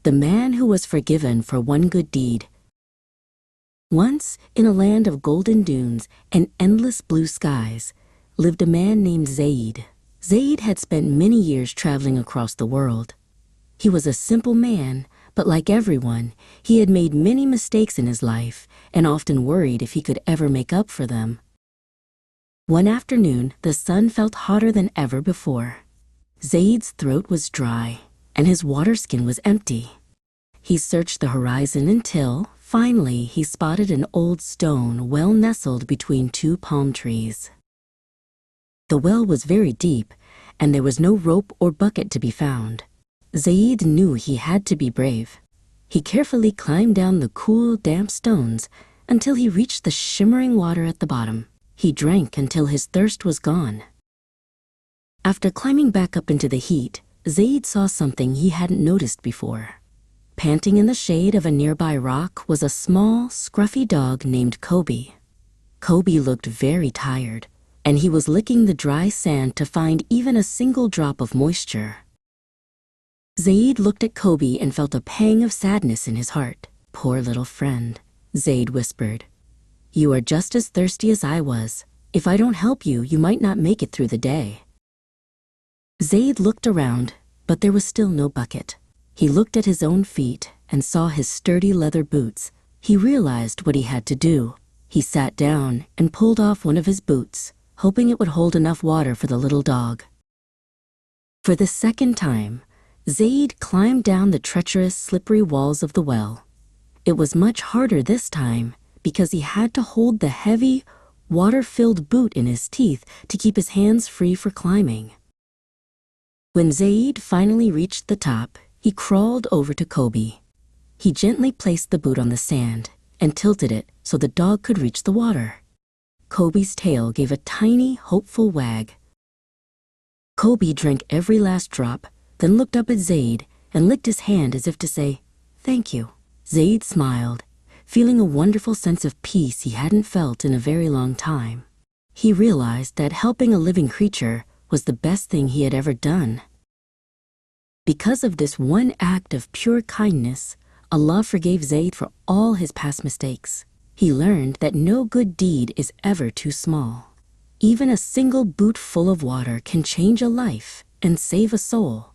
the man who was forgiven for one good deed. Once, in a land of golden dunes and endless blue skies, lived a man named Zaid. Zaid had spent many years traveling across the world. He was a simple man, but like everyone, he had made many mistakes in his life and often worried if he could ever make up for them. One afternoon, the sun felt hotter than ever before. Zaid's throat was dry, and his water skin was empty. He searched the horizon until, finally, he spotted an old stone well nestled between two palm trees. The well was very deep, and there was no rope or bucket to be found. Zaid knew he had to be brave. He carefully climbed down the cool, damp stones until he reached the shimmering water at the bottom. He drank until his thirst was gone. After climbing back up into the heat, Zaid saw something he hadn't noticed before. Panting in the shade of a nearby rock was a small, scruffy dog named Kobe. Kobe looked very tired, and he was licking the dry sand to find even a single drop of moisture. Zaid looked at Kobe and felt a pang of sadness in his heart. "Poor little friend," Zaid whispered. "You are just as thirsty as I was. If I don't help you, you might not make it through the day." Zaid looked around, but there was still no bucket. He looked at his own feet and saw his sturdy leather boots. He realized what he had to do. He sat down and pulled off one of his boots, hoping it would hold enough water for the little dog. For the second time, Zaid climbed down the treacherous, slippery walls of the well. It was much harder this time because he had to hold the heavy, water-filled boot in his teeth to keep his hands free for climbing. When Zaid finally reached the top, he crawled over to Kobe. He gently placed the boot on the sand and tilted it so the dog could reach the water. Kobe's tail gave a tiny, hopeful wag. Kobe drank every last drop, then looked up at Zaid and licked his hand as if to say, "Thank you." Zaid smiled, feeling a wonderful sense of peace he hadn't felt in a very long time. He realized that helping a living creature was the best thing he had ever done. Because of this one act of pure kindness, Allah forgave Zaid for all his past mistakes. He learned that no good deed is ever too small. Even a single boot full of water can change a life and save a soul.